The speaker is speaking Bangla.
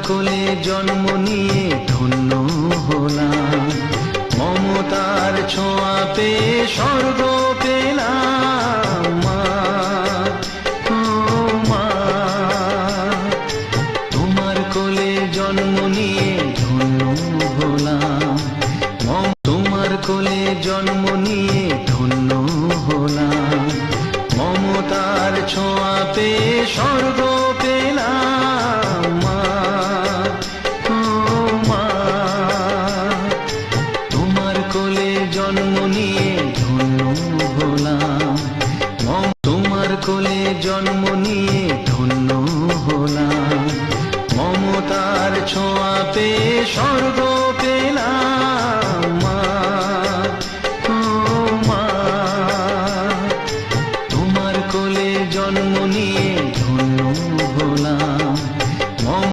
কোলে জন্ম নিয়ে ধন্য হলাম, মমতার ছোঁয়া পেয়ে স্বর্গ পেলাম। মা, ও মা, তোমার কোলে জন্ম নিয়ে ধন্য হলাম, তোমার কোলে জন্ম নিয়ে ধন্য হলাম, মমতার ছোঁয়া পেয়ে স্বর্গ পেলাম। মা, ও মা, তোমার কোলে জন্ম নিয়ে ধন্য হলাম, তোমার কোলে জন্ম নিয়ে ধন্য হলাম, মমতার ছোঁয়া পেয়ে স্বর্গ